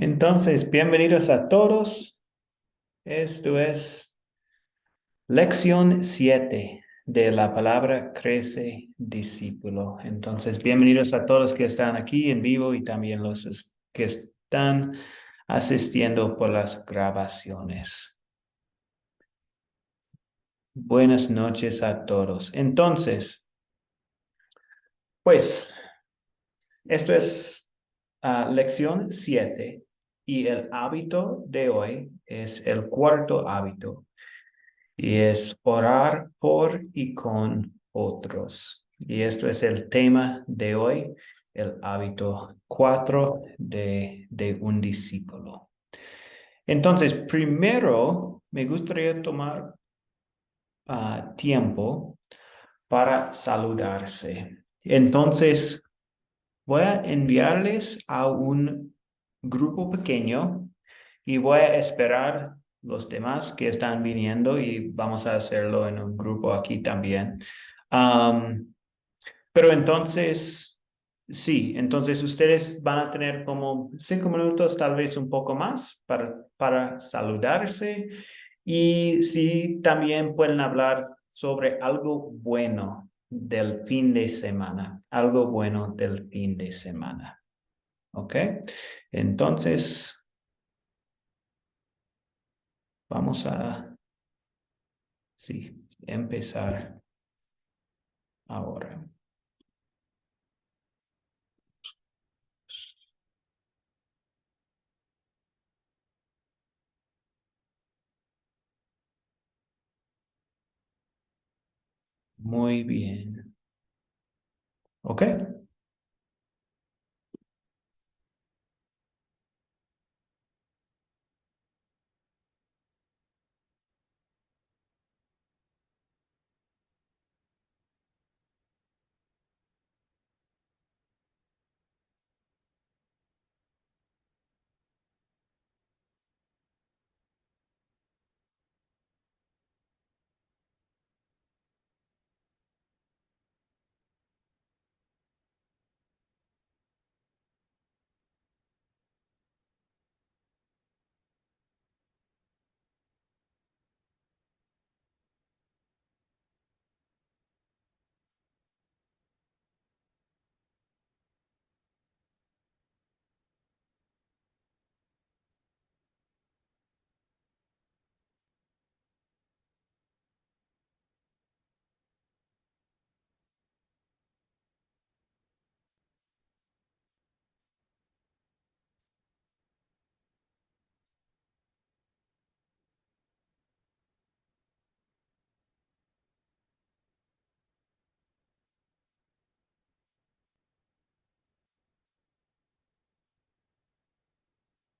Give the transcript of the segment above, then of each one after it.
Entonces, bienvenidos a todos. Esto es lección 7 de la palabra crece discípulo. Entonces, bienvenidos a todos que están aquí en vivo y también los que están asistiendo por las grabaciones. Buenas noches a todos. Entonces, pues, esto es lección 7 y el hábito de hoy es el cuarto hábito. Y es orar por y con otros. Y esto es el tema de hoy, el hábito 4 de un discípulo. Entonces, primero me gustaría tomar tiempo para saludarse. Entonces, voy a enviarles a un grupo pequeño y voy a esperar los demás que están viniendo y vamos a hacerlo en un grupo aquí también. Am, pero entonces, sí, entonces ustedes van a tener como 5 minutos, tal vez un poco más para saludarse y sí, también pueden hablar sobre algo bueno del fin de semana, algo bueno del fin de semana. ¿Ok? Entonces, vamos a, sí, empezar ahora. Muy bien. ¿Ok?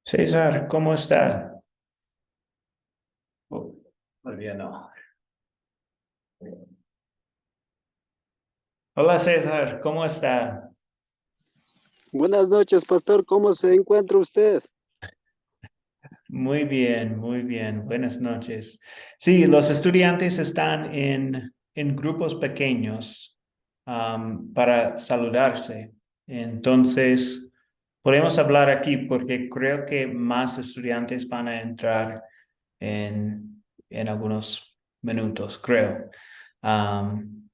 César, ¿cómo está? Oh, todavía no. Hola César, ¿cómo está? Buenas noches, pastor. ¿Cómo se encuentra usted? Muy bien, muy bien. Buenas noches. Sí, los estudiantes están en grupos pequeños para saludarse. Entonces, podemos hablar aquí porque creo que más estudiantes van a entrar en algunos minutos, creo. Am,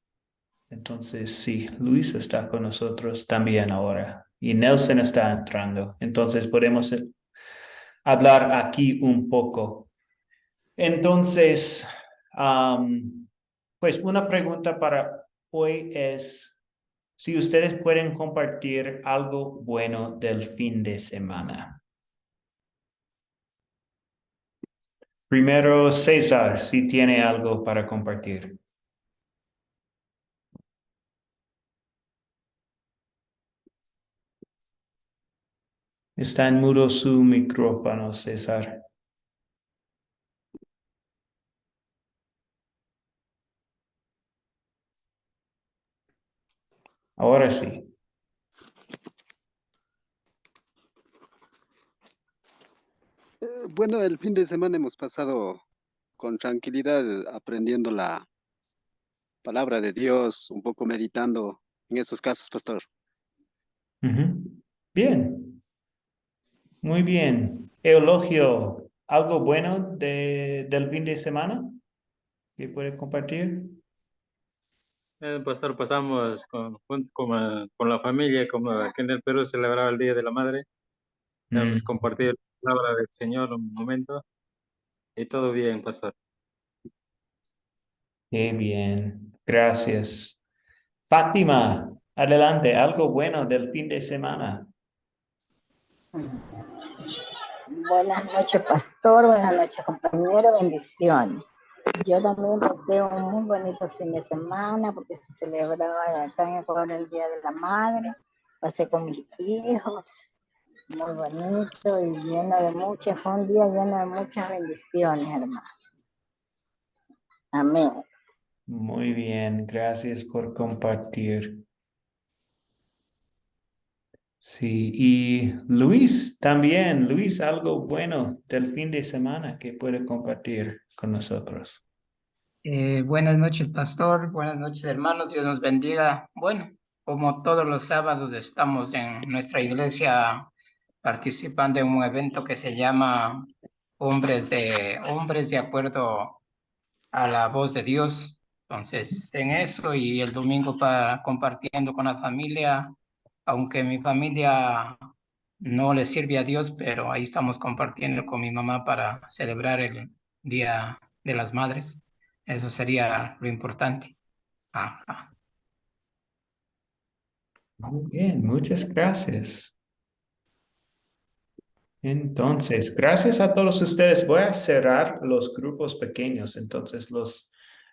entonces, sí, Luis está con nosotros también ahora y Nelson está entrando. Entonces, podemos hablar aquí un poco. Entonces, pues una pregunta para hoy es si ustedes pueden compartir algo bueno del fin de semana. Primero, César, si tiene algo para compartir. Está en mudo su micrófono, César. Ahora sí. Bueno, el fin de semana hemos pasado con tranquilidad aprendiendo la palabra de Dios, un poco meditando en esos casos, pastor. Ujú. Bien, Muy bien. Eulogio, ¿algo bueno del fin de semana que puede compartir? Pastor, pasamos junto con la familia, como aquí en el Perú celebraba el Día de la Madre. Hemos Mm, compartido la palabra del Señor un momento y todo bien, Pastor. qué bien. Gracias. Fátima, adelante, algo bueno del fin de semana. Buenas noches, pastor. Buenas noches, compañero. Bendiciones. Yo también pasé un muy bonito fin de semana porque se celebraba acá en Ecuador el Día de la Madre. Pasé con mis hijos, muy bonito y lleno de muchas, fue un día lleno de muchas bendiciones, hermano. Amén. Muy bien, gracias por compartir. Sí, y Luis también. Luis, algo bueno del fin de semana que puede compartir con nosotros. Buenas noches, pastor. Buenas noches, hermanos. Dios nos bendiga. Bueno, como todos los sábados estamos en nuestra iglesia participando en un evento que se llama Hombres de acuerdo a la voz de Dios. Entonces, en eso y el domingo para compartiendo con la familia, aunque mi familia no le sirve a Dios, pero ahí estamos compartiendo con mi mamá para celebrar el Día de las Madres. Eso sería lo importante. Ajá. Muy bien, muchas gracias. Entonces, gracias a todos ustedes. Voy a cerrar los grupos pequeños, entonces los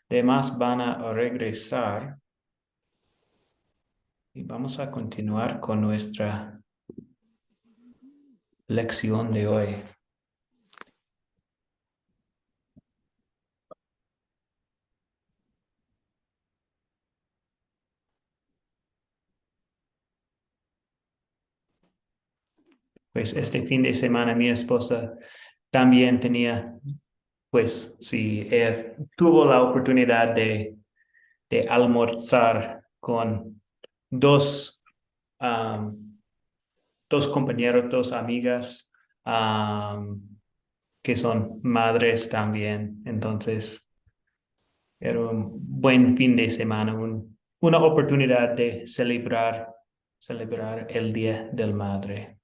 demás van a regresar y vamos a continuar con nuestra lección de hoy. Pues este fin de semana mi esposa también tenía, pues sí, tuvo la oportunidad de almorzar con dos, um, dos compañeros, dos amigas que son madres también. Entonces, era un buen fin de semana, una oportunidad de celebrar el Día del Madre.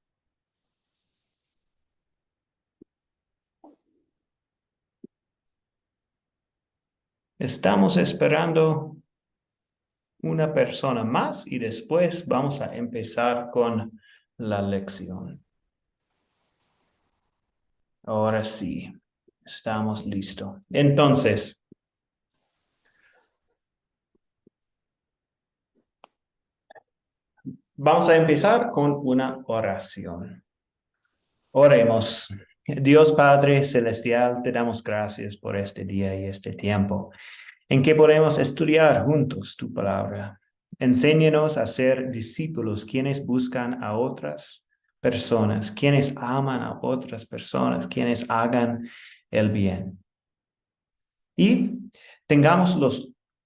Estamos esperando una persona más y después vamos a empezar con la lección. Ahora sí, estamos listos. Entonces, vamos a empezar con una oración. Oremos. Dios Padre Celestial, te damos gracias por este día y este tiempo en que podemos estudiar juntos tu palabra. Enséñanos a ser discípulos quienes buscan a otras personas, quienes aman a otras personas, quienes hagan el bien. Y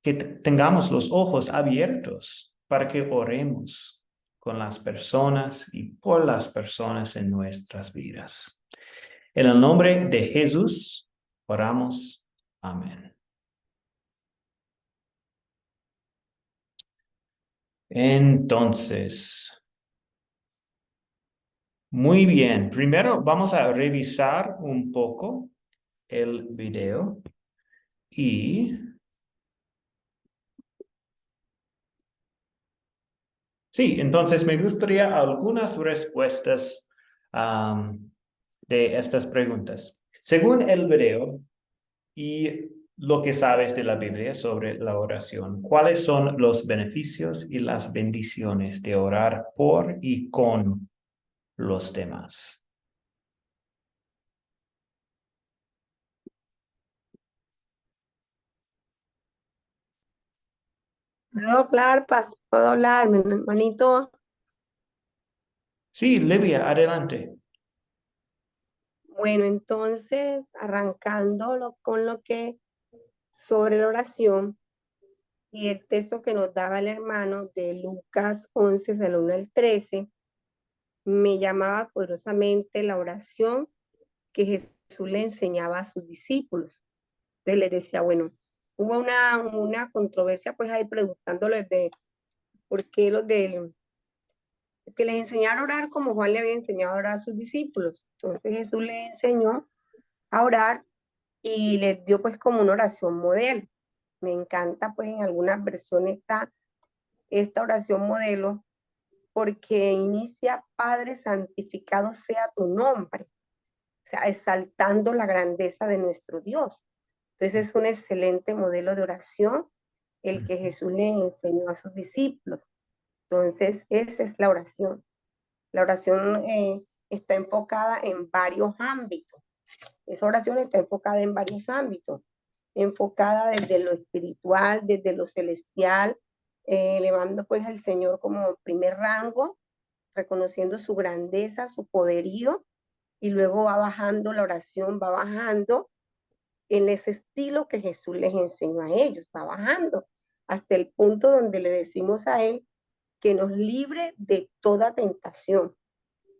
que tengamos los ojos abiertos para que oremos con las personas y por las personas en nuestras vidas. En el nombre de Jesús, oramos. Amén. Entonces, muy bien. Primero vamos a revisar un poco el video y sí, entonces me gustaría algunas respuestas de estas preguntas. Según el video y lo que sabes de la Biblia sobre la oración, ¿cuáles son los beneficios y las bendiciones de orar por y con los demás? Puedo hablar, mi hermanito. Sí, Livia, adelante. Bueno, entonces, con lo que sobre la oración y el texto que nos daba el hermano de Lucas 11, del 1 al 13, me llamaba poderosamente la oración que Jesús le enseñaba a sus discípulos. Entonces les decía, bueno, hubo una controversia pues ahí preguntándoles de por qué los del que les enseñara a orar como Juan le había enseñado a orar a sus discípulos. Entonces Jesús les enseñó a orar y les dio pues como una oración modelo. Me encanta pues en algunas versiones esta oración modelo porque inicia, Padre, santificado sea tu nombre, o sea, exaltando la grandeza de nuestro Dios. Entonces es un excelente modelo de oración el que Jesús le enseñó a sus discípulos. Entonces esa es la oración. La oración está enfocada en varios ámbitos. Esa oración está enfocada en varios ámbitos, enfocada desde lo espiritual, desde lo celestial, elevando pues al Señor como primer rango, reconociendo su grandeza, su poderío, y luego va bajando la oración, va bajando en ese estilo que Jesús les enseñó a ellos, va bajando hasta el punto donde le decimos a Él que nos libre de toda tentación,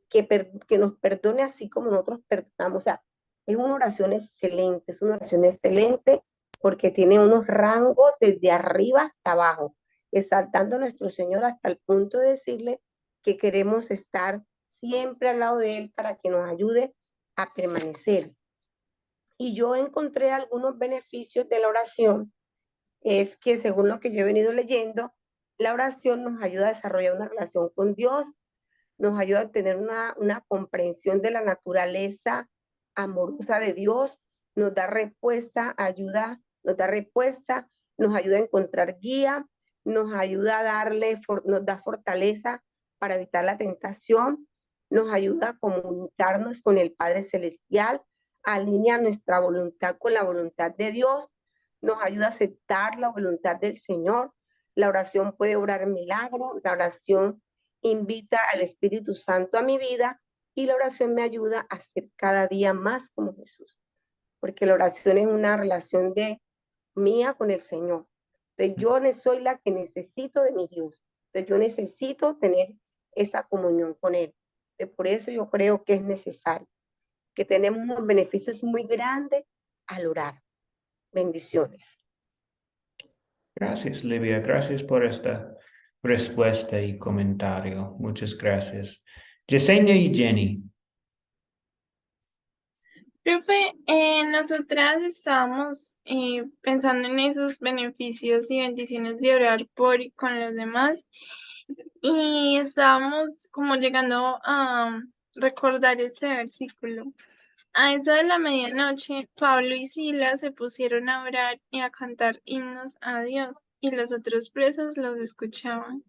que nos perdone así como nosotros perdonamos. O sea, es una oración excelente porque tiene unos rangos desde arriba hasta abajo, exaltando a nuestro Señor hasta el punto de decirle que queremos estar siempre al lado de Él para que nos ayude a permanecer. Y yo encontré algunos beneficios de la oración, es que según lo que yo he venido leyendo, la oración nos ayuda a desarrollar una relación con Dios, nos ayuda a tener una comprensión de la naturaleza amorosa de Dios, nos da respuesta, nos da respuesta, nos ayuda a encontrar guía, nos ayuda a nos da fortaleza para evitar la tentación, nos ayuda a comunicarnos con el Padre Celestial, alinea nuestra voluntad con la voluntad de Dios, nos ayuda a aceptar la voluntad del Señor. La oración puede obrar milagros, la oración invita al Espíritu Santo a mi vida y la oración me ayuda a ser cada día más como Jesús, porque la oración es una relación de mía con el Señor. Entonces yo soy la que necesito de mi Dios. Entonces yo necesito tener esa comunión con Él. Entonces por eso yo creo que es necesario, que tenemos unos beneficios muy grandes al orar. Bendiciones. Gracias, Livia. Gracias por esta respuesta y comentario. Muchas gracias. Yesenia y Jenny. Profe, nosotras estábamos pensando en esos beneficios y bendiciones de orar por y con los demás y estábamos como llegando a recordar ese versículo. A eso de la medianoche, Pablo y Silas se pusieron a orar y a cantar himnos a Dios y los otros presos los escuchaban.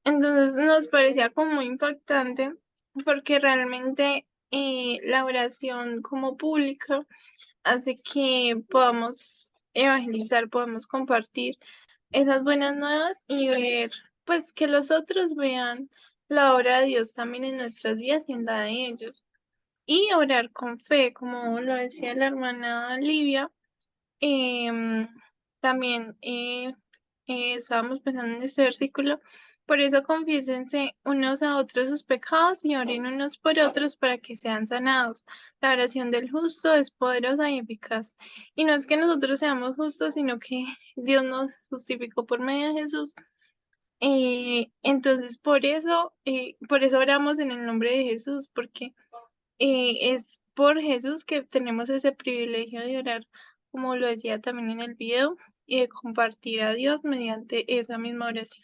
Entonces nos parecía como muy impactante porque realmente la oración como pública hace que podamos evangelizar, podamos compartir esas buenas nuevas y ver, pues que los otros vean la obra de Dios también en nuestras vidas y en la de ellos. Y orar con fe, como lo decía la hermana Livia, también estábamos pensando en este versículo. Por eso confiésense unos a otros sus pecados y oren unos por otros para que sean sanados. La oración del justo es poderosa y eficaz. Y no es que nosotros seamos justos, sino que Dios nos justificó por medio de Jesús. Entonces, por eso oramos en el nombre de Jesús, porque es por Jesús que tenemos ese privilegio de orar, como lo decía también en el video, y de compartir a Dios mediante esa misma oración.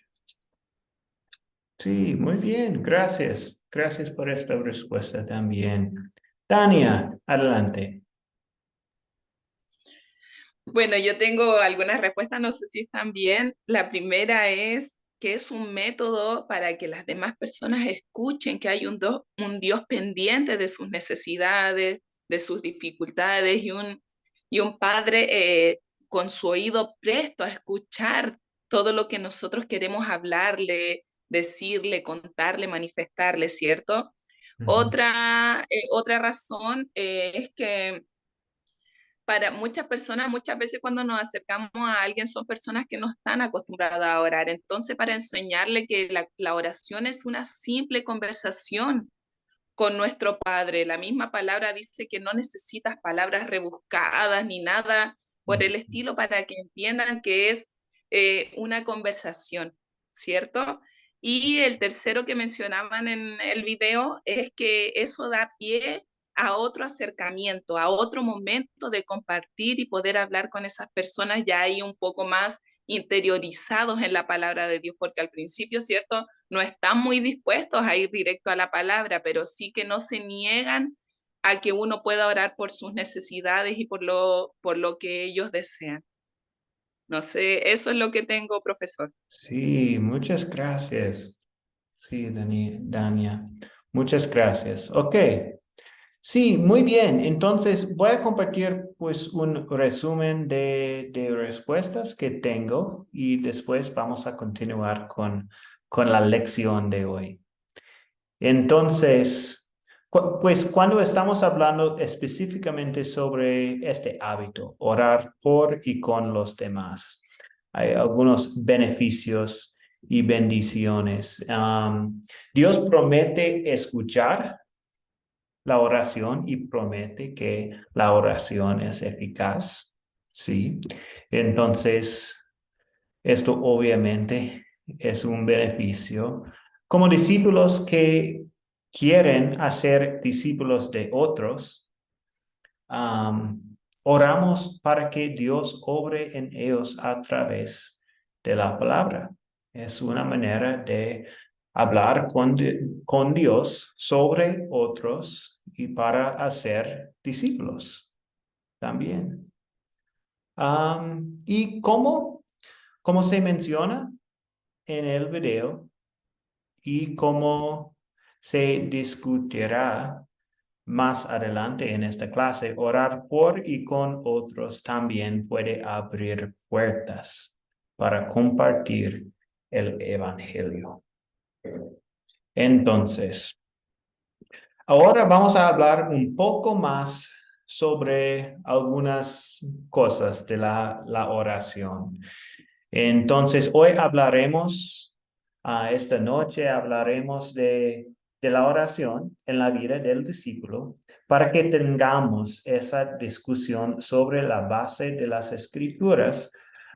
Sí, muy bien. Gracias. Gracias por esta respuesta también. Tania, adelante. Bueno, yo tengo algunas respuestas, no sé si están bien. La primera es que es un método para que las demás personas escuchen que hay un Dios pendiente de sus necesidades, de sus dificultades y un Padre con su oído presto a escuchar todo lo que nosotros queremos hablarle, decirle, contarle, manifestarle, ¿cierto? Otra razón es que para muchas personas, muchas veces cuando nos acercamos a alguien son personas que no están acostumbradas a orar. Entonces, para enseñarle que la oración es una simple conversación con nuestro Padre. La misma palabra dice que no necesitas palabras rebuscadas ni nada por el estilo para que entiendan que es una conversación, ¿cierto? Y el tercero que mencionaban en el video es que eso da pie a otro acercamiento, a otro momento de compartir y poder hablar con esas personas ya ahí un poco más interiorizados en la palabra de Dios, porque al principio, ¿cierto? No están muy dispuestos a ir directo a la palabra, pero sí que no se niegan a que uno pueda orar por sus necesidades y por lo que ellos desean. No sé, eso es lo que tengo, profesor. Sí, muchas gracias. Sí, Dania. Muchas gracias. Ok. Sí, muy bien. Entonces voy a compartir pues un resumen de respuestas que tengo y después vamos a continuar con la lección de hoy. Entonces, pues cuando estamos hablando específicamente sobre este hábito, orar por y con los demás, hay algunos beneficios y bendiciones. Dios promete escuchar la oración y promete que la oración es eficaz, ¿sí? Entonces, esto obviamente es un beneficio. Como discípulos que quieren hacer discípulos de otros, oramos para que Dios obre en ellos a través de la palabra. Es una manera de hablar con Dios sobre otros y para hacer discípulos también. Y como se menciona en el video y como se discutirá más adelante en esta clase, orar por y con otros también puede abrir puertas para compartir el evangelio. Entonces, ahora vamos a hablar un poco más sobre algunas cosas de la oración. Entonces, hoy hablaremos, esta noche hablaremos de la oración en la vida del discípulo para que tengamos esa discusión sobre la base de las escrituras.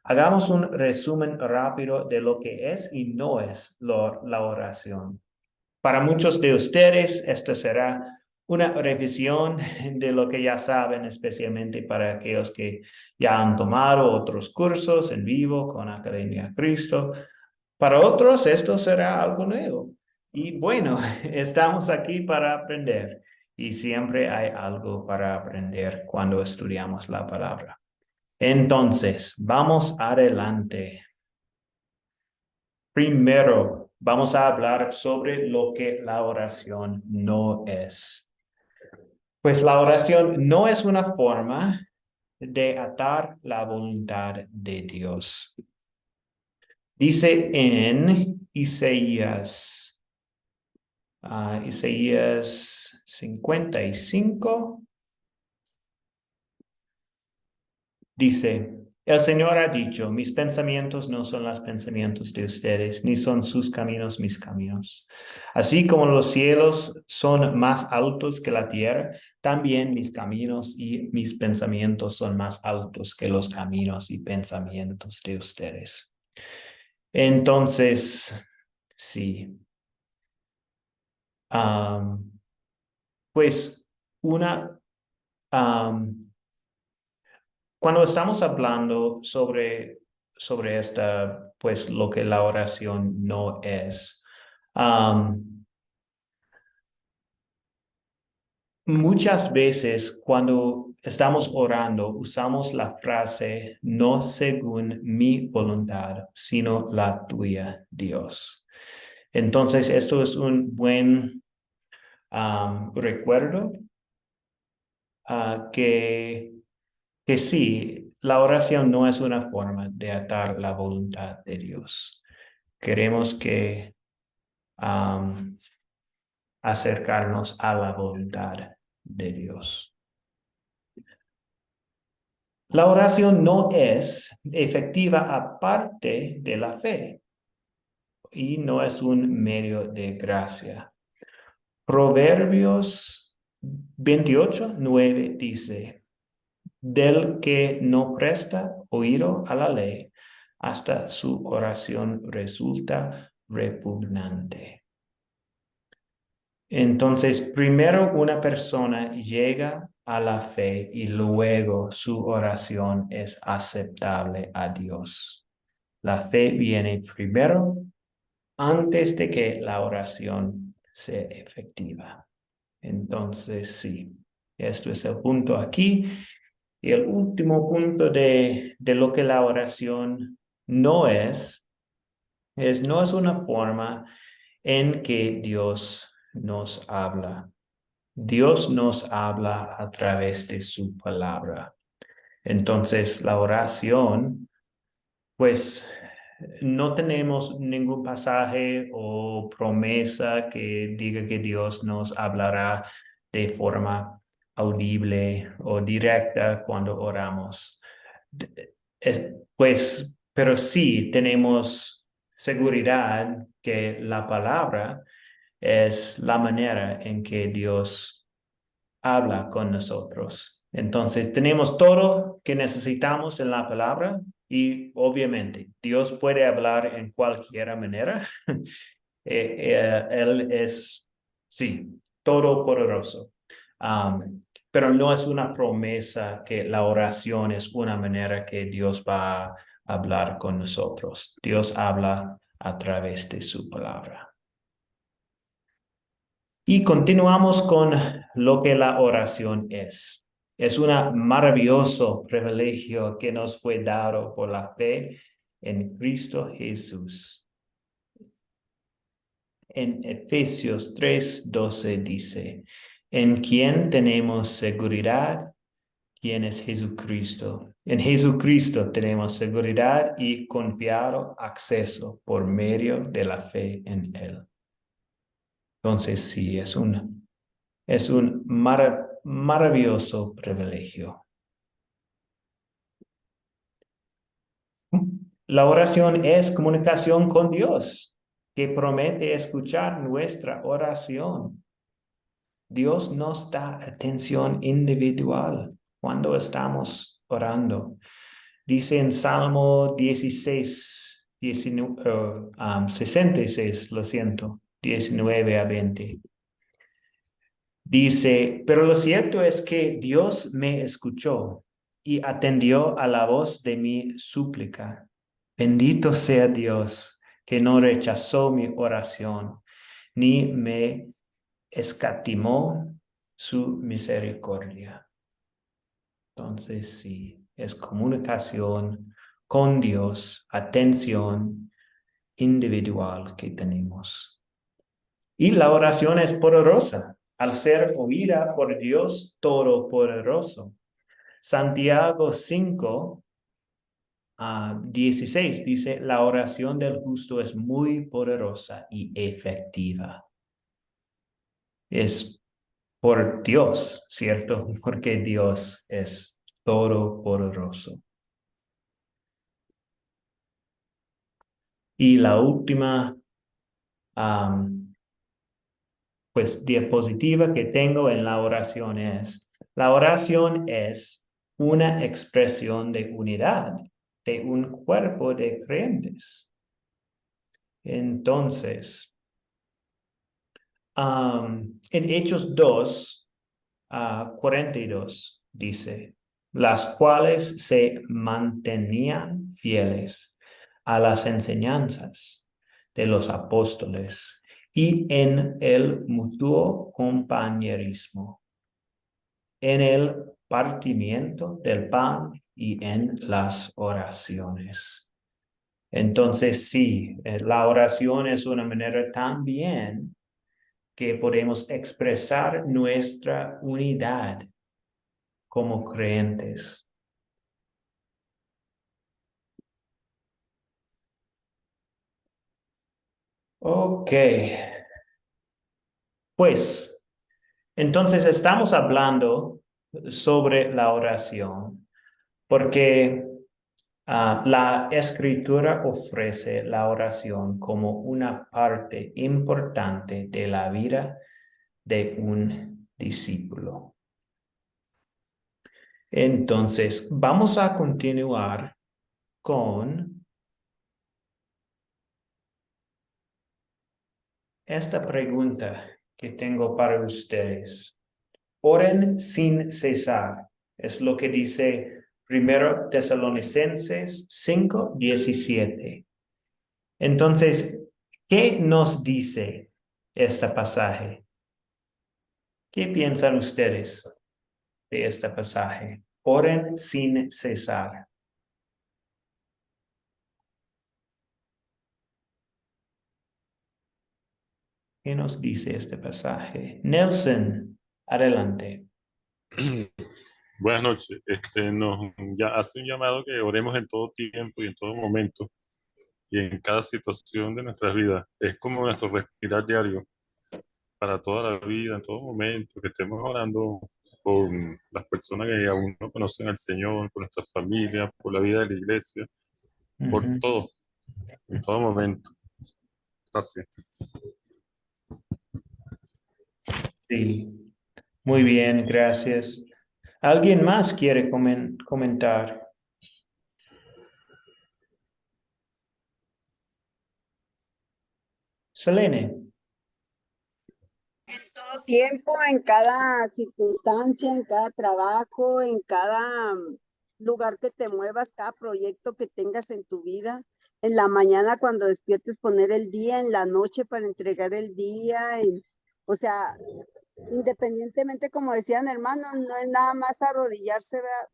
Hagamos un resumen rápido de lo que es y no es la oración. Para muchos de ustedes, esta será una revisión de lo que ya saben, especialmente para aquellos que ya han tomado otros cursos en vivo con Academia Cristo. Para otros, esto será algo nuevo. Y bueno, estamos aquí para aprender. Y siempre hay algo para aprender cuando estudiamos la palabra. Entonces, vamos adelante. Primero, vamos a hablar sobre lo que la oración no es. Pues la oración no es una forma de atar la voluntad de Dios. Dice en Isaías 55, dice: el Señor ha dicho, mis pensamientos no son los pensamientos de ustedes, ni son sus caminos mis caminos. Así como los cielos son más altos que la tierra, también mis caminos y mis pensamientos son más altos que los caminos y pensamientos de ustedes. Entonces, sí. Pues cuando estamos hablando sobre esta, pues lo que la oración no es, muchas veces cuando estamos orando usamos la frase no según mi voluntad, sino la tuya, Dios. Entonces, esto es un buen recuerdo que sí, la oración no es una forma de atar la voluntad de Dios. Queremos que acercarnos a la voluntad de Dios. La oración no es efectiva aparte de la fe y no es un medio de gracia. Proverbios 28:9 dice, del que no presta oído a la ley, hasta su oración resulta repugnante. Entonces, primero una persona llega a la fe y luego su oración es aceptable a Dios. La fe viene primero antes de que la oración sea efectiva. Entonces, sí, esto es el punto aquí. Y el último punto de lo que la oración no es una forma en que Dios nos habla. Dios nos habla a través de su palabra. Entonces, la oración, pues, no tenemos ningún pasaje o promesa que diga que Dios nos hablará de forma audible o directa cuando oramos. Pues, pero sí tenemos seguridad que la palabra es la manera en que Dios habla con nosotros. Entonces, tenemos todo que necesitamos en la palabra y obviamente Dios puede hablar en cualquier manera. Él es, sí, todopoderoso. Pero no es una promesa que la oración es una manera que Dios va a hablar con nosotros. Dios habla a través de su palabra. Y continuamos con lo que la oración es. Es un maravilloso privilegio que nos fue dado por la fe en Cristo Jesús. En Efesios 3:12 dice, en quien tenemos seguridad, quien es Jesucristo. En Jesucristo tenemos seguridad y confiado acceso por medio de la fe en Él. Entonces sí, es un maravilloso privilegio. La oración es comunicación con Dios, que promete escuchar nuestra oración. Dios nos da atención individual cuando estamos orando. Dice en Salmo 66, 66, 19 a 20. Dice, pero lo cierto es que Dios me escuchó y atendió a la voz de mi súplica. Bendito sea Dios, que no rechazó mi oración, ni me escatimó su misericordia. Entonces, sí, es comunicación con Dios, atención individual que tenemos. Y la oración es poderosa al ser oída por Dios Todopoderoso. Santiago 5:16 dice, la oración del justo es muy poderosa y efectiva. Es por Dios, ¿cierto? Porque Dios es todopoderoso. Y la última diapositiva que tengo en la oración es una expresión de unidad de un cuerpo de creyentes. Entonces, en Hechos 2:42 dice, las cuales se mantenían fieles a las enseñanzas de los apóstoles y en el mutuo compañerismo, en el partimiento del pan y en las oraciones. Entonces, sí, la oración es una manera también que podemos expresar nuestra unidad como creyentes. Ok. Pues, entonces estamos hablando sobre la oración porque la Escritura ofrece la oración como una parte importante de la vida de un discípulo. Entonces, vamos a continuar con esta pregunta que tengo para ustedes. Oren sin cesar. Es lo que dice 1 Tesalonicenses 5:17. Entonces, ¿qué nos dice este pasaje? ¿Qué piensan ustedes de este pasaje? Oren sin cesar. ¿Qué nos dice este pasaje? Nelson, adelante. Buenas noches. Nos ya hace un llamado que oremos en todo tiempo y en todo momento y en cada situación de nuestras vidas. Es como nuestro respirar diario para toda la vida, en todo momento, que estemos orando por las personas que aún no conocen al Señor, por nuestra familia, por la vida de la iglesia, por todo, en todo momento. Gracias. Sí, muy bien, gracias. ¿Alguien más quiere comentar? Selene. En todo tiempo, en cada circunstancia, en cada trabajo, en cada lugar que te muevas, cada proyecto que tengas en tu vida. En la mañana cuando despiertes poner el día, en la noche para entregar el día. O sea, independientemente, como decían hermanos, no es nada más arrodillarse, ¿verdad?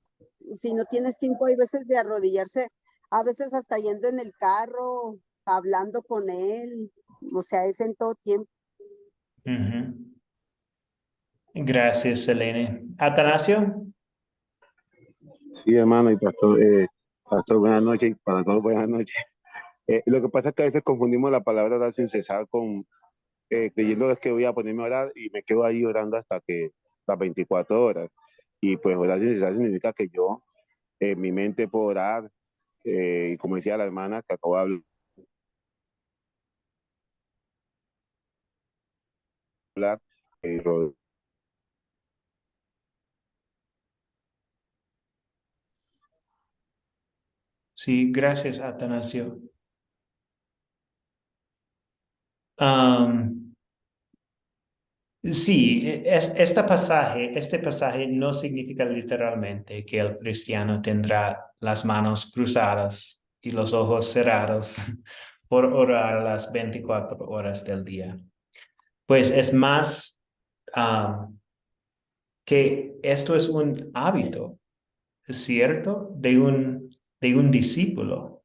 Si no tienes tiempo, hay veces de arrodillarse, a veces hasta yendo en el carro, hablando con él. O sea, es en todo tiempo. Gracias, Selene. Atanasio. Sí, hermano y pastor, pastor, buenas noches, y para todos buenas noches. Lo que pasa es que a veces confundimos la palabra orar sin cesar con creyendo que voy a ponerme a orar y me quedo ahí orando hasta las 24 horas. Y pues orar sin cesar significa que yo, mi mente puedo orar, y como decía la hermana que acabo de hablar, lo- Sí, gracias, Atanasio. Sí, este pasaje no significa literalmente que el cristiano tendrá las manos cruzadas y los ojos cerrados por orar las 24 horas del día. Pues es más que esto es un hábito, ¿cierto? De un discípulo.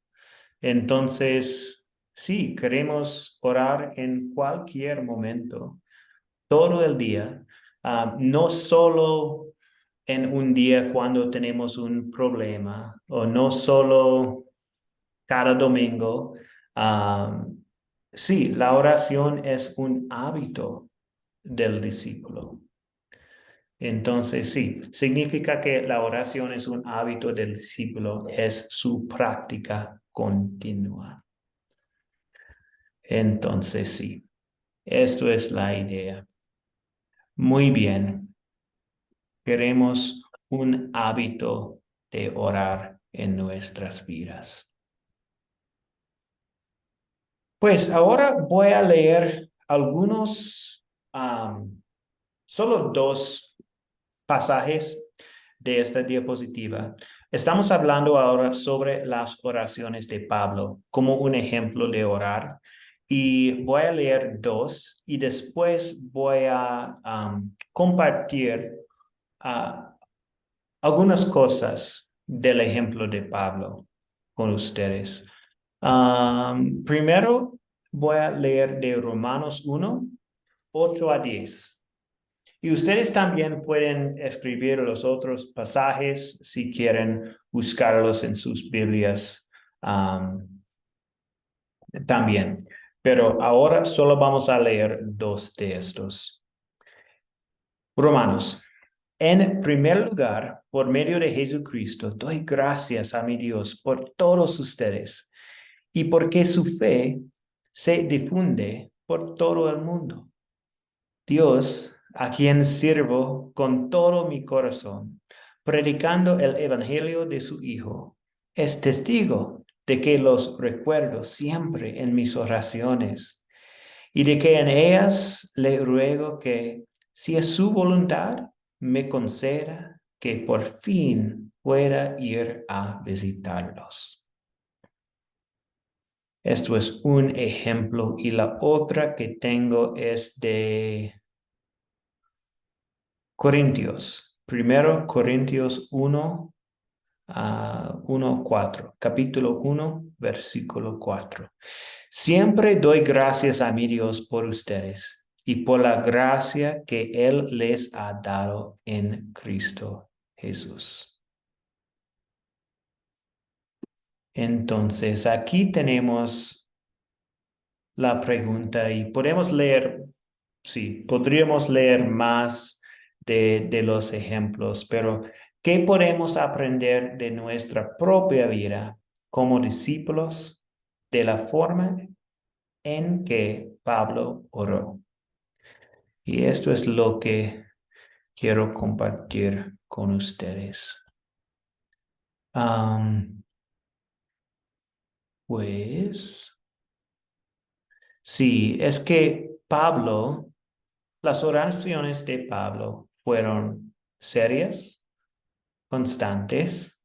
Entonces, sí, queremos orar en cualquier momento, todo el día, no solo en un día cuando tenemos un problema o no solo cada domingo. Sí, la oración es un hábito del discípulo. Entonces, sí, significa que la oración es un hábito del discípulo, es su práctica continua. Entonces, sí, esto es la idea. Muy bien. Queremos un hábito de orar en nuestras vidas. Pues ahora voy a leer solo 2 pasajes de esta diapositiva. Estamos hablando ahora sobre las oraciones de Pablo como un ejemplo de orar. Y voy a leer 2 y después voy a compartir algunas cosas del ejemplo de Pablo con ustedes. Primero voy a leer de Romanos 1, 8-10. Y ustedes también pueden escribir los otros pasajes si quieren buscarlos en sus Biblias también. Pero ahora solo vamos a leer 2 de estos. Romanos. En primer lugar, por medio de Jesucristo, doy gracias a mi Dios por todos ustedes y porque su fe se difunde por todo el mundo. Dios a quien sirvo con todo mi corazón, predicando el evangelio de su Hijo. Es testigo de que los recuerdo siempre en mis oraciones y de que en ellas le ruego que, si es su voluntad, me conceda que por fin pueda ir a visitarlos. Esto es un ejemplo y la otra que tengo es de Corintios. 1 Corintios 1, 4, capítulo 1, versículo 4. Siempre doy gracias a mi Dios por ustedes y por la gracia que Él les ha dado en Cristo Jesús. Entonces, aquí tenemos la pregunta y podemos leer, sí, podríamos leer más de los ejemplos, pero ¿qué podemos aprender de nuestra propia vida como discípulos de la forma en que Pablo oró? Y esto es lo que quiero compartir con ustedes. Pues sí, es que Pablo, las oraciones de Pablo fueron serias, constantes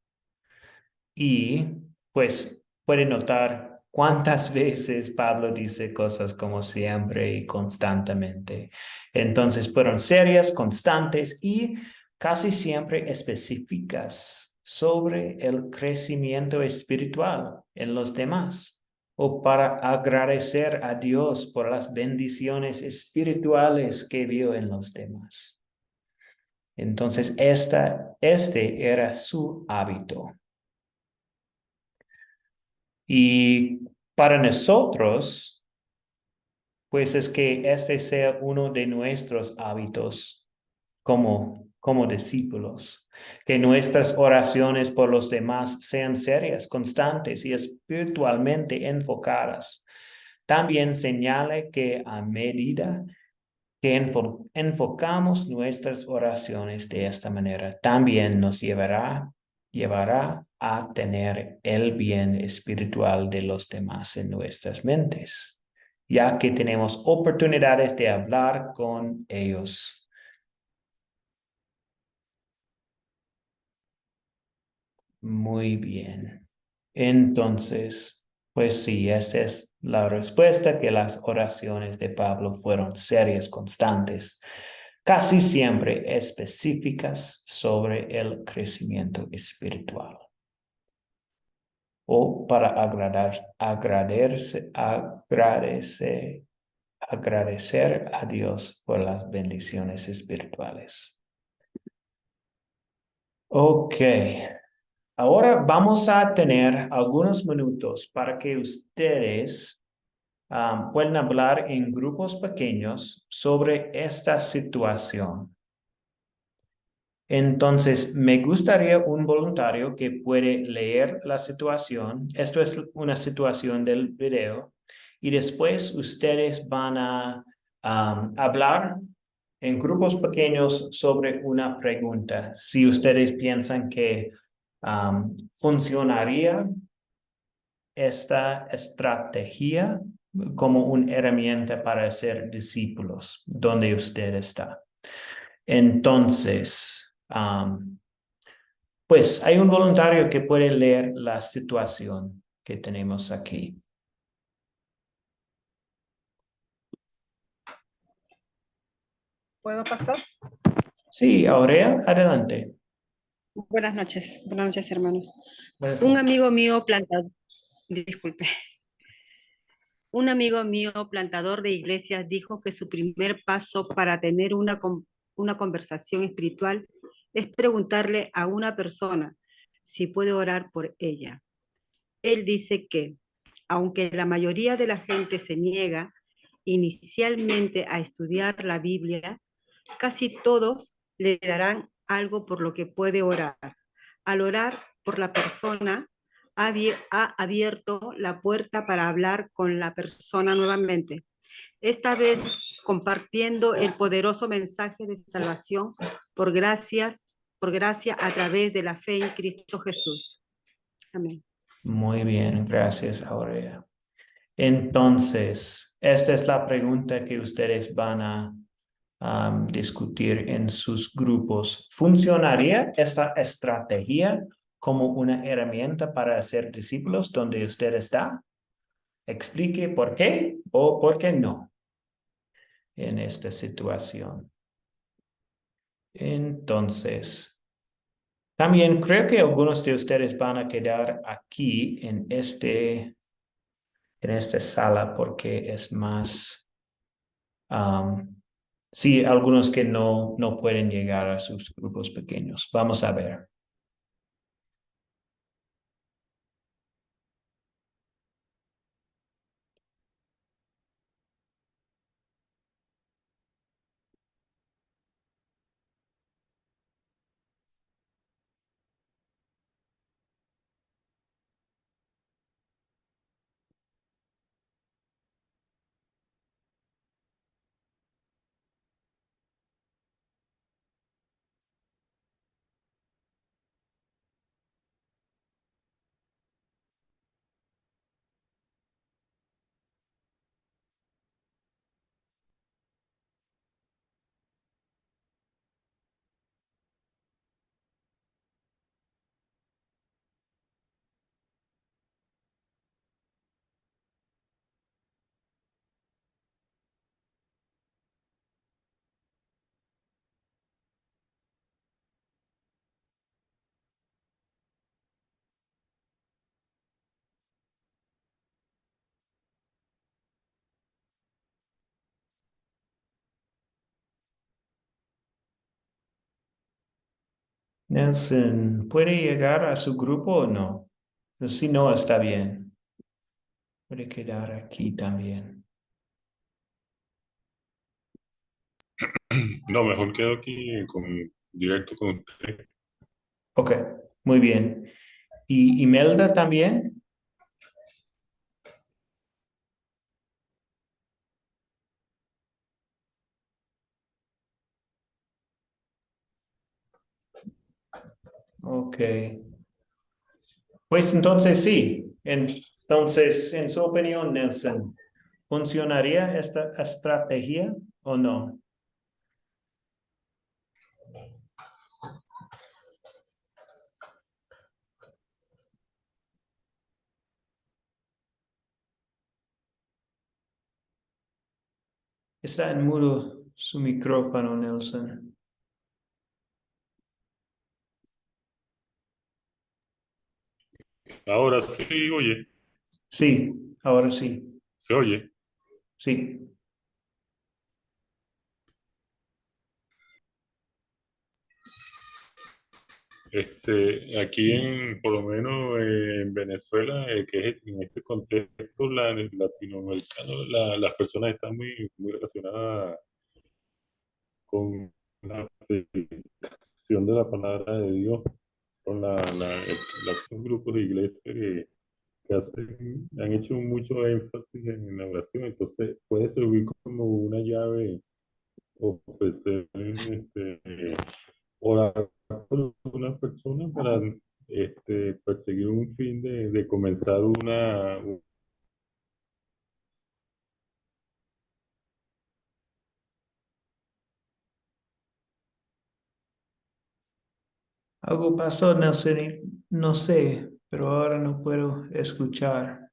y pues puede notar cuántas veces Pablo dice cosas como siempre y constantemente. Entonces fueron serias, constantes y casi siempre específicas sobre el crecimiento espiritual en los demás o para agradecer a Dios por las bendiciones espirituales que vio en los demás. Entonces, este era su hábito. Y para nosotros, pues es que este sea uno de nuestros hábitos como discípulos. Que nuestras oraciones por los demás sean serias, constantes y espiritualmente enfocadas. También señala que a medida que enfocamos nuestras oraciones de esta manera, también nos llevará a tener el bien espiritual de los demás en nuestras mentes, ya que tenemos oportunidades de hablar con ellos. Muy bien. Entonces, pues sí, esta es la respuesta, que las oraciones de Pablo fueron serias, constantes, casi siempre específicas sobre el crecimiento espiritual. O para agradecer a Dios por las bendiciones espirituales. Ok. Ahora vamos a tener algunos minutos para que ustedes puedan hablar en grupos pequeños sobre esta situación. Entonces, me gustaría un voluntario que puede leer la situación. Esto es una situación del video. Y después ustedes van a hablar en grupos pequeños sobre una pregunta. Si ustedes piensan que funcionaría esta estrategia como una herramienta para ser discípulos donde usted está. Entonces, pues hay un voluntario que puede leer la situación que tenemos aquí. ¿Puedo, pastor? Sí, Aurea, adelante. Buenas noches, hermanos. Buenas Un noches. amigo mío Un amigo mío plantador de iglesias dijo que su primer paso para tener una conversación espiritual es preguntarle a una persona si puede orar por ella. Él dice que, aunque la mayoría de la gente se niega inicialmente a estudiar la Biblia, casi todos le darán algo por lo que puede orar. Al orar por la persona, ha abierto la puerta para hablar con la persona nuevamente. Esta vez compartiendo el poderoso mensaje de salvación por gracia a través de la fe en Cristo Jesús. Amén. Muy bien, gracias, Aurea. Entonces, esta es la pregunta que ustedes van a discutir en sus grupos. ¿Funcionaría esta estrategia como una herramienta para hacer discípulos donde usted está? Explique por qué o por qué no en esta situación. Entonces, también creo que algunos de ustedes van a quedar aquí en esta sala porque es más, sí, algunos que no pueden llegar a sus grupos pequeños. Vamos a ver. Nelson, ¿puede llegar a su grupo o no? Si no, está bien. Puede quedar aquí también. No, mejor quedo aquí directo con usted. Ok, muy bien. ¿Y Imelda también? Ok. Pues entonces sí. Entonces, en su opinión, Nelson, ¿funcionaría esta estrategia o no? Está en mudo su micrófono, Nelson. Ahora sí, oye, Sí, ahora sí. se oye. Sí. Aquí por lo menos en Venezuela, que es en este contexto latinoamericano, las personas están muy relacionadas con la predicación de la palabra de Dios, con los grupos de iglesia que han hecho mucho énfasis en la oración, entonces puede servir como una llave o ofrecer orar por una persona para perseguir un fin de comenzar Algo pasó, Nelson, y no sé, pero ahora no puedo escuchar.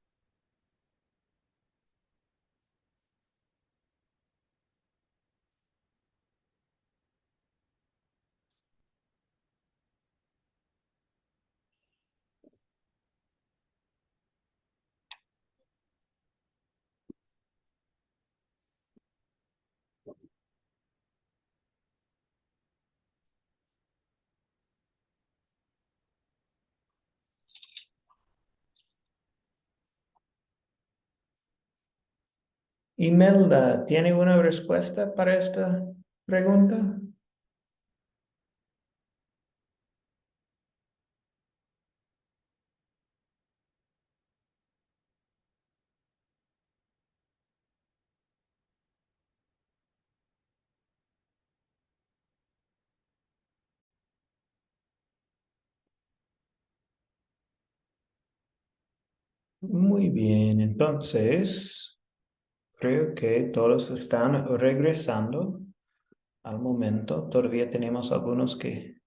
Imelda, ¿tiene una respuesta para esta pregunta? Muy bien, entonces creo que todos están regresando al momento. Todavía tenemos algunos que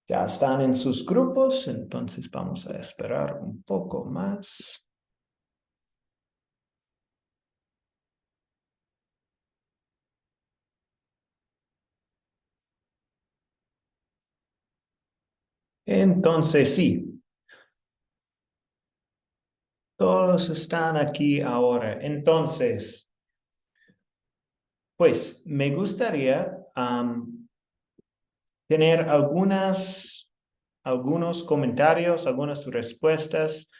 ya están en sus grupos, entonces vamos a esperar un poco más. Entonces, sí, todos están aquí ahora. Entonces, pues me gustaría tener algunos comentarios, algunas respuestas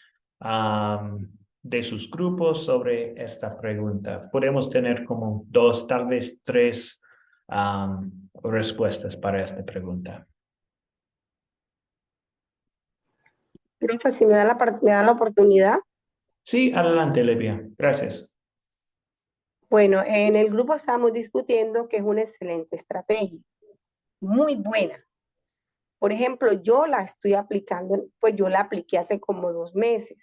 de sus grupos sobre esta pregunta. Podemos tener como 2, tal vez 3 respuestas para esta pregunta. Profe, si me da la oportunidad. Sí, adelante, Livia. Gracias. Bueno, en el grupo estamos discutiendo que es una excelente estrategia, muy buena. Por ejemplo, yo la estoy aplicando, pues yo la apliqué hace como 2 meses.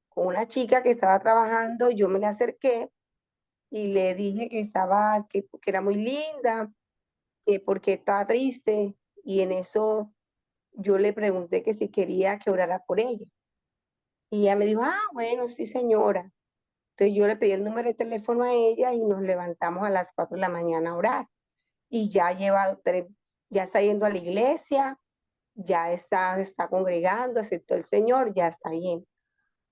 Con una chica que estaba trabajando, yo me le acerqué y le dije que era muy linda, que porque estaba triste, y en eso yo le pregunté que si quería que orara por ella. Y ella me dijo, bueno, sí, señora. Entonces yo le pedí el número de teléfono a ella y nos levantamos a las 4 de la mañana a orar. Y ya ya está yendo a la iglesia, ya está congregando, aceptó el Señor, ya está bien.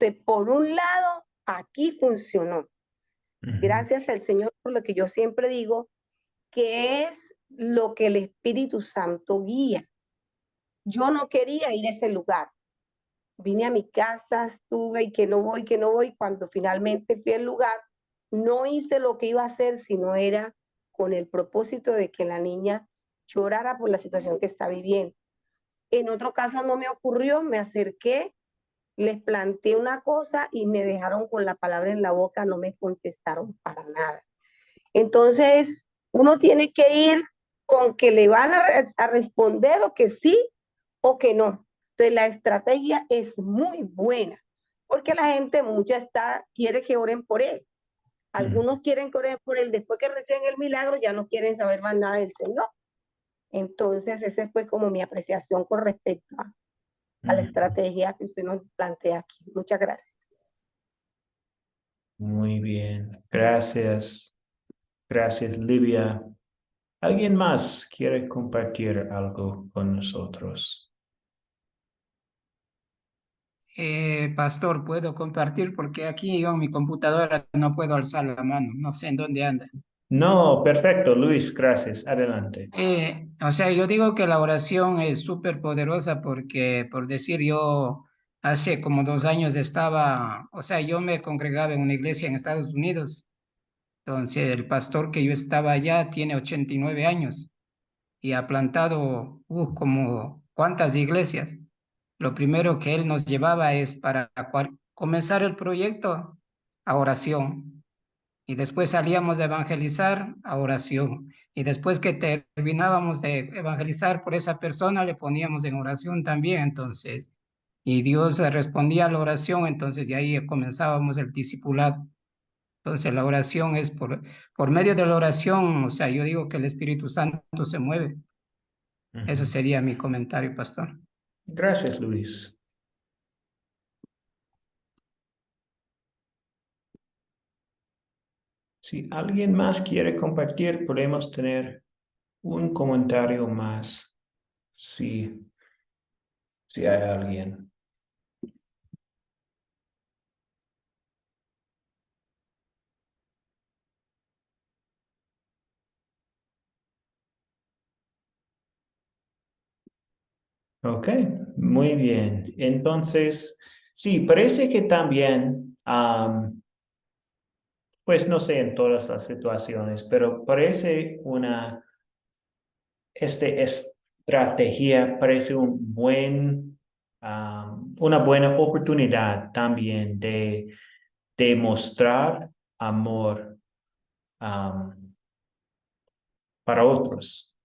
Entonces, por un lado, aquí funcionó. Gracias al Señor por lo que yo siempre digo, que es lo que el Espíritu Santo guía. Yo no quería ir a ese lugar. Vine a mi casa, estuve y que no voy. Cuando finalmente fui al lugar, no hice lo que iba a hacer, sino era con el propósito de que la niña llorara por la situación que está viviendo. En otro caso no me ocurrió, me acerqué, les planteé una cosa y me dejaron con la palabra en la boca, no me contestaron para nada. Entonces, uno tiene que ir con que le van a responder o que sí o que no. Entonces, la estrategia es muy buena, porque la gente quiere que oren por él. Algunos quieren que oren por él, después que reciben el milagro ya no quieren saber más nada del Señor. Entonces, esa fue como mi apreciación con respecto a la estrategia que usted nos plantea aquí. Muchas gracias. Muy bien, gracias. Gracias, Livia. ¿Alguien más quiere compartir algo con nosotros? Pastor, puedo compartir porque aquí yo en mi computadora no puedo alzar la mano, no sé en dónde anda. No, perfecto, Luis, gracias. Adelante. O sea, yo digo que la oración es súper poderosa porque, por decir, yo hace como 2 años o sea, yo me congregaba en una iglesia en Estados Unidos. Entonces, el pastor que yo estaba allá tiene 89 años y ha plantado como cuántas iglesias. Lo primero que él nos llevaba es para comenzar el proyecto a oración. Y después salíamos de evangelizar a oración. Y después que terminábamos de evangelizar por esa persona, le poníamos en oración también. Entonces, y Dios respondía a la oración, entonces de ahí comenzábamos el discipulado. Entonces, la oración es por medio de la oración, o sea, yo digo que el Espíritu Santo se mueve. Eso sería mi comentario, pastor. Gracias, Luis. Si alguien más quiere compartir, podemos tener un comentario más. Si hay alguien. Ok, muy bien. Entonces, sí, parece que también, pues no sé en todas las situaciones, pero parece una estrategia, parece una buena oportunidad también de demostrar amor para otros.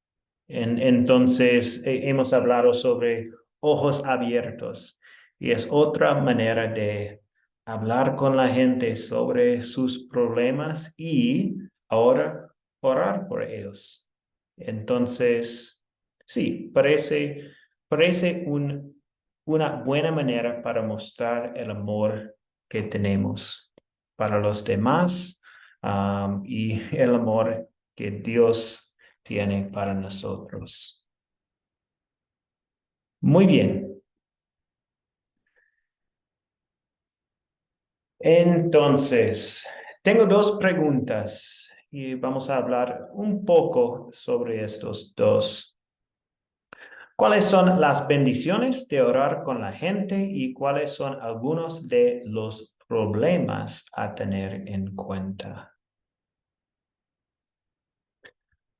Entonces, hemos hablado sobre ojos abiertos y es otra manera de hablar con la gente sobre sus problemas y ahora orar por ellos. Entonces, sí, parece una buena manera para mostrar el amor que tenemos para los demás y el amor que Dios tiene para nosotros. Muy bien. Entonces, tengo dos preguntas y vamos a hablar un poco sobre estos dos. ¿Cuáles son las bendiciones de orar con la gente y cuáles son algunos de los problemas a tener en cuenta?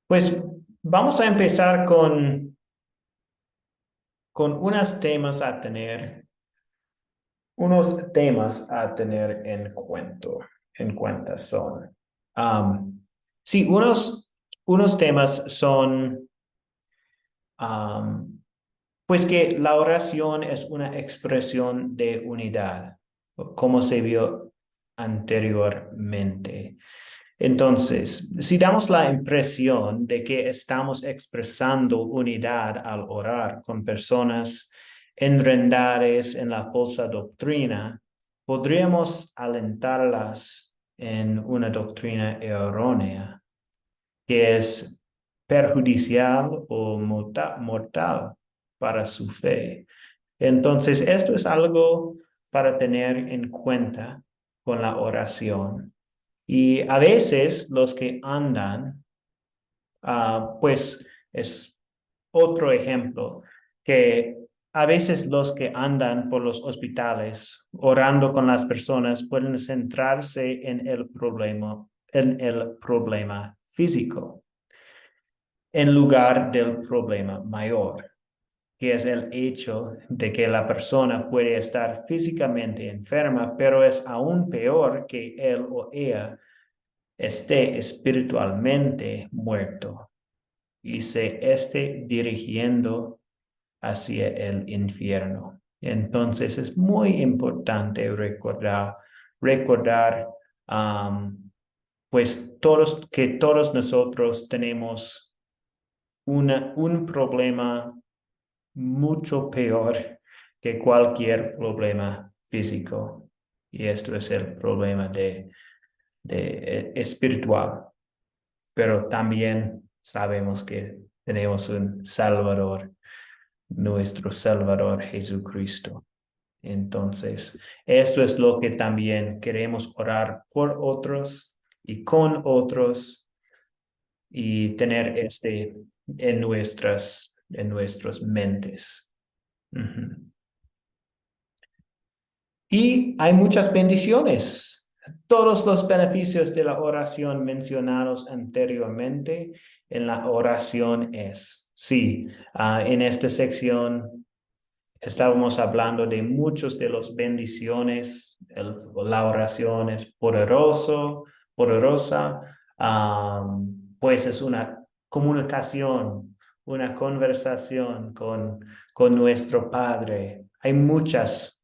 Pues vamos a empezar con unos temas a tener en cuenta son. Sí, unos temas son pues que la oración es una expresión de unidad, como se vio anteriormente. Entonces, si damos la impresión de que estamos expresando unidad al orar con personas enredadas en la falsa doctrina, podríamos alentarlas en una doctrina errónea que es perjudicial o mortal para su fe. Entonces, esto es algo para tener en cuenta con la oración. Y a veces los que andan, pues es otro ejemplo, que a veces los que andan por los hospitales orando con las personas pueden centrarse en el problema físico en lugar del problema mayor, que es el hecho de que la persona puede estar físicamente enferma, pero es aún peor que él o ella esté espiritualmente muerto y se esté dirigiendo hacia el infierno. Entonces es muy importante recordar pues todos nosotros tenemos un problema mucho peor que cualquier problema físico. Y esto es el problema espiritual. Pero también sabemos que tenemos un Salvador, nuestro Salvador Jesucristo. Entonces, esto es lo que también queremos orar por otros y con otros y tener en nuestras mentes. Y hay muchas bendiciones. Todos los beneficios de la oración mencionados anteriormente en la oración sí, en esta sección estábamos hablando de muchos de los bendiciones. La oración es poderosa, pues es una comunicación, una conversación con nuestro Padre. Hay muchas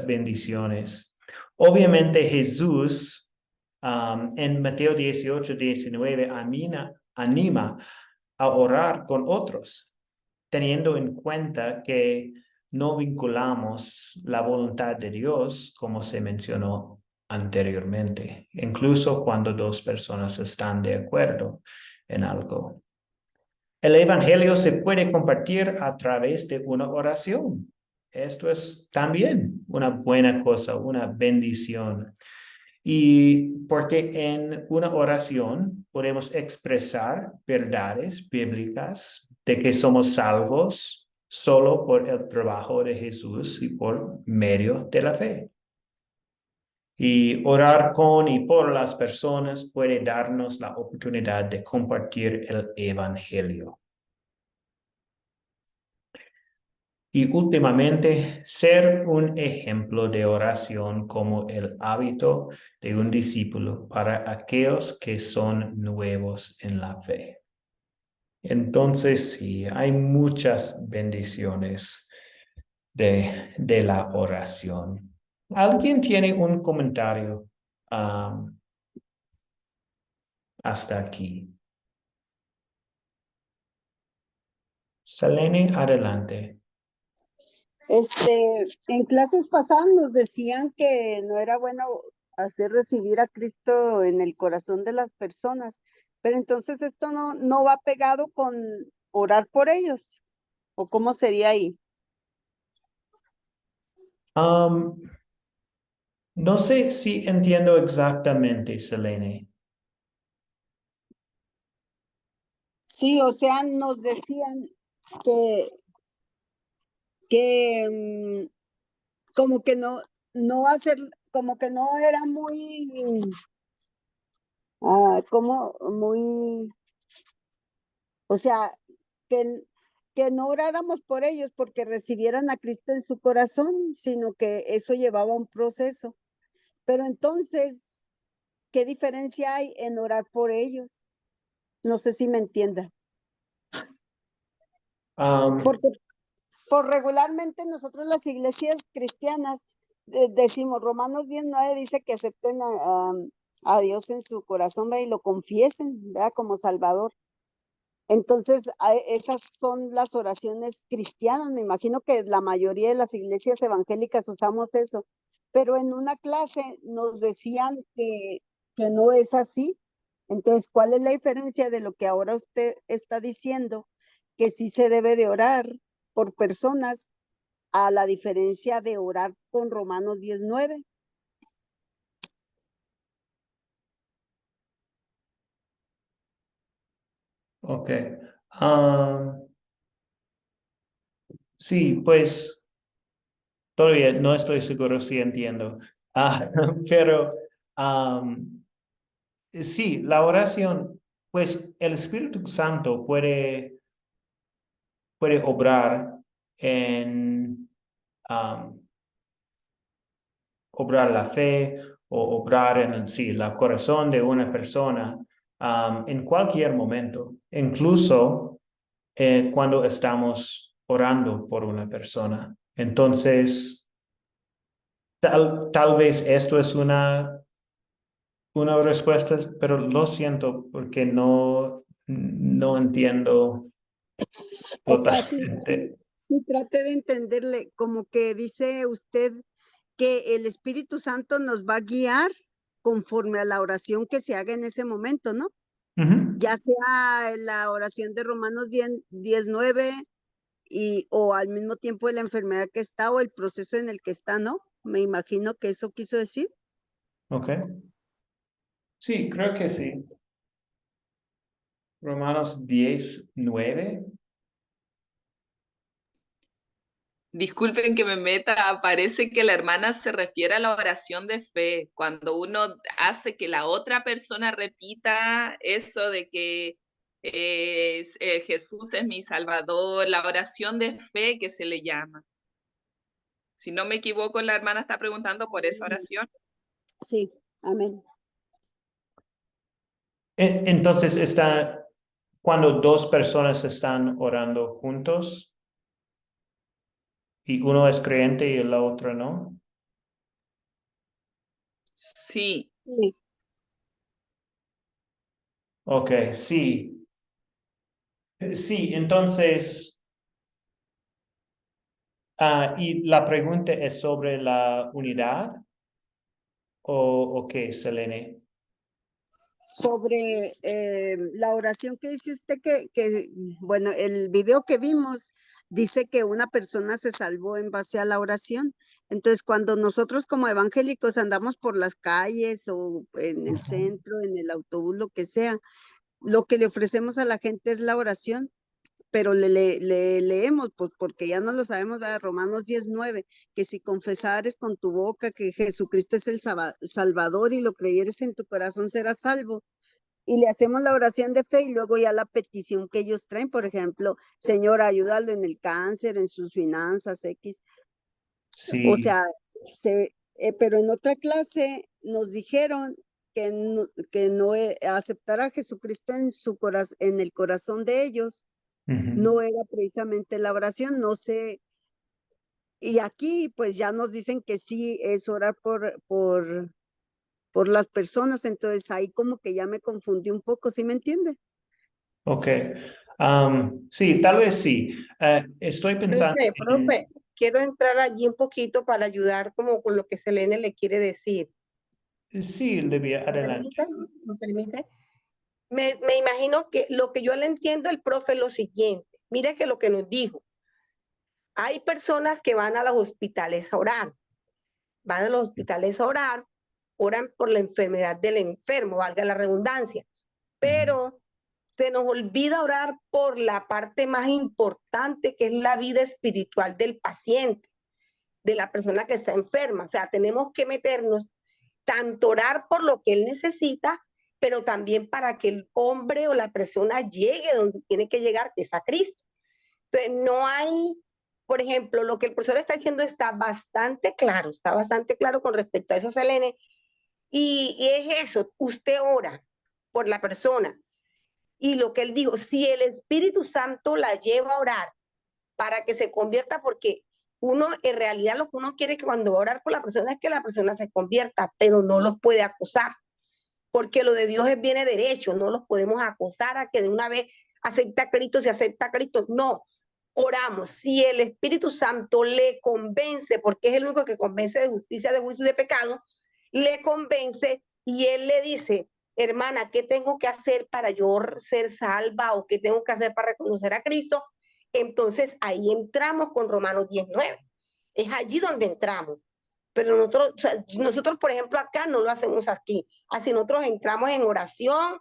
bendiciones. Obviamente Jesús en Mateo 18-19 anima a orar con otros, teniendo en cuenta que no vinculamos la voluntad de Dios como se mencionó anteriormente, incluso cuando dos personas están de acuerdo en algo. El evangelio se puede compartir a través de una oración. Esto es también una buena cosa, una bendición. Y porque en una oración podemos expresar verdades bíblicas de que somos salvos solo por el trabajo de Jesús y por medio de la fe. Y orar con y por las personas puede darnos la oportunidad de compartir el evangelio. Y últimamente, ser un ejemplo de oración como el hábito de un discípulo para aquellos que son nuevos en la fe. Entonces, sí, hay muchas bendiciones de la oración. ¿Alguien tiene un comentario hasta aquí? Selene, adelante. En clases pasadas nos decían que no era bueno hacer recibir a Cristo en el corazón de las personas, pero entonces esto no va pegado con orar por ellos, ¿o cómo sería ahí? No sé si entiendo exactamente, Selene. Sí, o sea, nos decían que, que como que no hacer, como que no era muy, como muy, o sea, que, que no oráramos por ellos porque recibieran a Cristo en su corazón, sino que eso llevaba un proceso. Pero entonces, ¿qué diferencia hay en orar por ellos? No sé si me entienda. Porque por regularmente nosotros las iglesias cristianas decimos, Romanos 10:9 dice que acepten a Dios en su corazón, ¿verdad? Y lo confiesen, ¿verdad? Como Salvador. Entonces, esas son las oraciones cristianas. Me imagino que la mayoría de las iglesias evangélicas usamos eso. Pero en una clase nos decían que no es así. Entonces, ¿cuál es la diferencia de lo que ahora usted está diciendo? Que sí se debe de orar por personas a la diferencia de orar con Romanos 10:9. Ok. Sí, pues todavía no estoy seguro si entiendo. Pero sí, la oración, pues el Espíritu Santo puede obrar en obrar la fe o obrar en sí, el corazón de una persona en cualquier momento, incluso cuando estamos orando por una persona. Entonces, tal vez esto es una respuesta, pero lo siento porque no entiendo O sea, totalmente. sí trate de entenderle, como que dice usted que el Espíritu Santo nos va a guiar conforme a la oración que se haga en ese momento, ¿no? Ya sea la oración de Romanos 10:9 o al mismo tiempo de la enfermedad que está o el proceso en el que está, ¿no? Me imagino que eso quiso decir. Ok. Sí, creo que sí. Romanos 10:9. Disculpen que me meta, parece que la hermana se refiere a la oración de fe, cuando uno hace que la otra persona repita eso de que Jesús es mi Salvador, la oración de fe que se le llama. Si no me equivoco, la hermana está preguntando por esa oración. Sí, amén. Entonces está cuando dos personas están orando juntos y uno es creyente y el otro no. Sí. Sí. Ok, sí. Sí, entonces, y la pregunta es sobre la unidad o qué, Selene. Sobre la oración que dice usted bueno, el video que vimos dice que una persona se salvó en base a la oración. Entonces, cuando nosotros como evangélicos andamos por las calles o en el centro, en el autobús, lo que sea, lo que le ofrecemos a la gente es la oración, pero le leemos, pues porque ya no lo sabemos, ¿verdad? Romanos 10:9, que si confesares con tu boca que Jesucristo es el Salvador y lo creyeres en tu corazón serás salvo. Y le hacemos la oración de fe y luego ya la petición que ellos traen, por ejemplo, Señor, ayúdalo en el cáncer, en sus finanzas, X. O Sí. sea, pero en otra clase nos dijeron que no aceptar a Jesucristo en su en el corazón de ellos no era precisamente la oración. No sé Y aquí pues ya nos dicen que sí es orar por las personas, entonces ahí como que ya me confundí un poco, ¿sí me entiende? Ok. Sí, tal vez sí. Estoy pensando Profe, quiero entrar allí un poquito para ayudar como con lo que Selene le quiere decir. Sí, Livia, adelante. ¿Me permite? Me imagino que lo que yo le entiendo al profe es lo siguiente. Mire que lo que nos dijo. Hay personas que van a los hospitales a orar. Van a los hospitales a orar, oran por la enfermedad del enfermo, valga la redundancia. Pero se nos olvida orar por la parte más importante, que es la vida espiritual del paciente, de la persona que está enferma. O sea, tenemos que meternos, tanto orar por lo que él necesita, pero también para que el hombre o la persona llegue donde tiene que llegar, que es a Cristo. Entonces, no hay, por ejemplo, lo que el profesor está diciendo está bastante claro con respecto a eso, Selene, y es eso, usted ora por la persona, y lo que él dijo, si el Espíritu Santo la lleva a orar para que se convierta, porque uno en realidad lo que uno quiere que cuando va a orar por la persona es que la persona se convierta, pero no los puede acosar, porque lo de Dios viene derecho, no los podemos acosar a que de una vez acepta a Cristo, se acepta a Cristo, no. Oramos, si el Espíritu Santo le convence, porque es el único que convence de justicia, de juicio y de pecado, le convence y él le dice, hermana, ¿qué tengo que hacer para yo ser salva o qué tengo que hacer para reconocer a Cristo? Entonces ahí entramos con Romanos 10:9. Es allí donde entramos. Pero nosotros, o sea, nosotros, por ejemplo, acá no lo hacemos aquí. Así nosotros entramos en oración,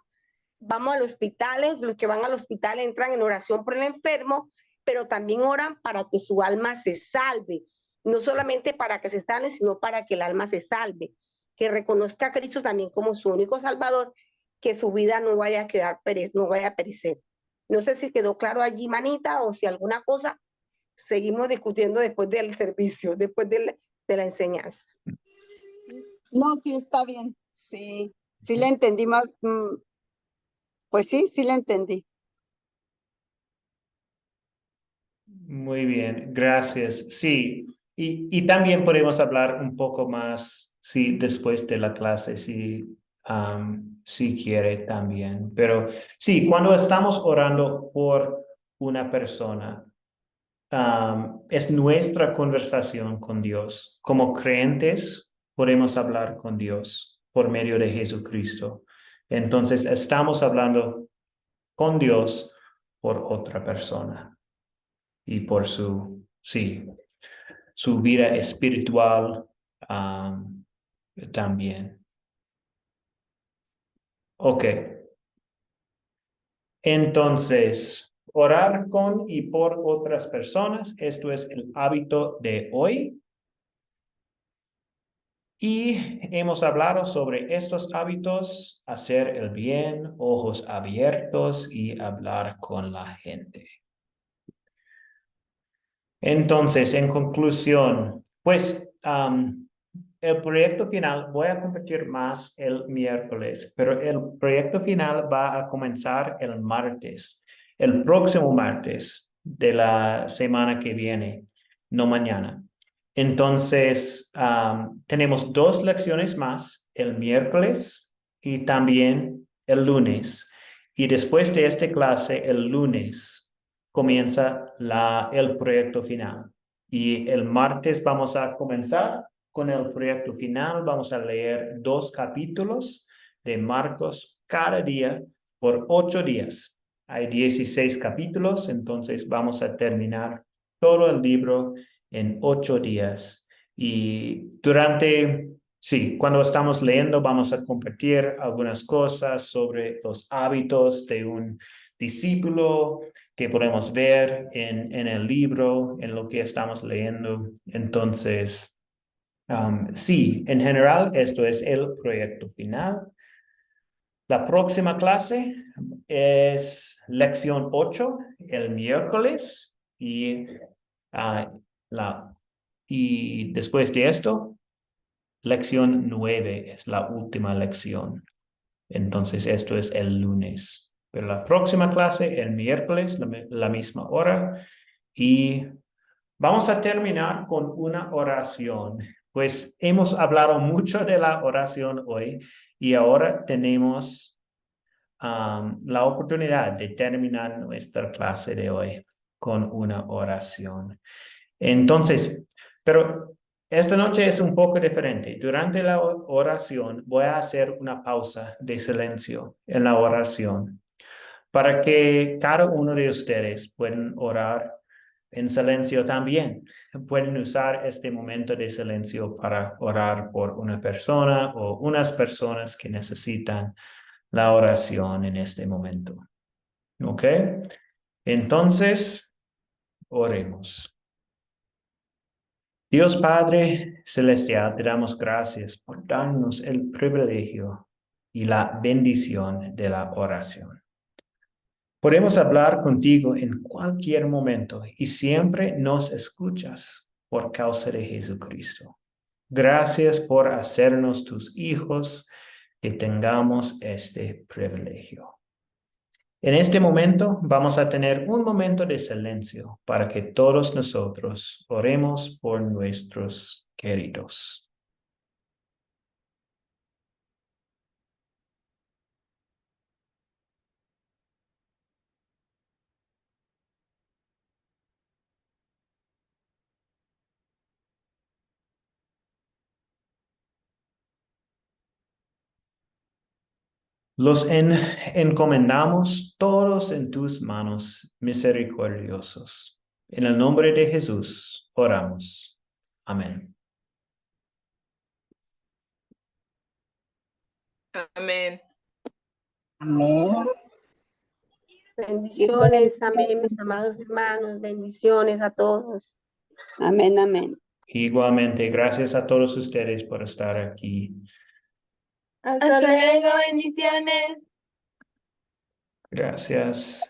vamos a los hospitales, los que van al hospital entran en oración por el enfermo, pero también oran para que su alma se salve. No solamente para que se salve, sino para que el alma se salve. Que reconozca a Cristo también como su único Salvador, que su vida no vaya a quedar no vaya a perecer. No sé si quedó claro allí, manita, o si alguna cosa seguimos discutiendo después del servicio, después de la enseñanza. No, sí está bien, sí le entendí más, pues sí le entendí. Muy bien, gracias. Sí, y también podemos hablar un poco más, sí, después de la clase, si quiere también. Pero sí, cuando estamos orando por una persona, es nuestra conversación con Dios. Como creyentes, podemos hablar con Dios por medio de Jesucristo. Entonces, estamos hablando con Dios por otra persona y por su vida espiritual también. Ok. Entonces, orar con y por otras personas, esto es el hábito de hoy. Y hemos hablado sobre estos hábitos, hacer el bien, ojos abiertos y hablar con la gente. Entonces, en conclusión, pues el proyecto final, voy a compartir más el miércoles, pero el proyecto final va a comenzar el martes, el próximo martes de la semana que viene, no mañana. Entonces, tenemos 2 lecciones más, el miércoles y también el lunes. Y después de esta clase, el lunes, comienza el proyecto final. Y el martes vamos a comenzar con el proyecto final. Vamos a leer 2 capítulos de Marcos cada día por 8 días. Hay 16 capítulos, entonces vamos a terminar todo el libro en 8 días. Y cuando estamos leyendo, vamos a compartir algunas cosas sobre los hábitos de un discípulo que podemos ver en el libro, en lo que estamos leyendo. Entonces, sí, en general, esto es el proyecto final. La próxima clase es lección 8, el miércoles, y después de esto, lección 9 es la última lección. Entonces, esto es el lunes. Pero la próxima clase, el miércoles, la misma hora, y Vamos a terminar con una oración, pues hemos hablado mucho de la oración hoy y ahora tenemos la oportunidad de terminar nuestra clase de hoy con una oración. Entonces, pero esta noche es un poco diferente. Durante la oración voy a hacer una pausa de silencio en la oración para que cada uno de ustedes puedan orar en silencio también. Pueden usar este momento de silencio para orar por una persona o unas personas que necesitan la oración en este momento. ¿Ok? Entonces, oremos. Dios Padre Celestial, te damos gracias por darnos el privilegio y la bendición de la oración. Podemos hablar contigo en cualquier momento y siempre nos escuchas por causa de Jesucristo. Gracias por hacernos tus hijos, que tengamos este privilegio. En este momento vamos a tener un momento de silencio para que todos nosotros oremos por nuestros queridos. Los encomendamos todos en tus manos misericordiosos. En el nombre de Jesús oramos. Amén. Amén. Amén. Bendiciones, amén, mis amados hermanos, bendiciones a todos. Amén, amén. Igualmente, gracias a todos ustedes por estar aquí. Hasta luego, bendiciones. Gracias.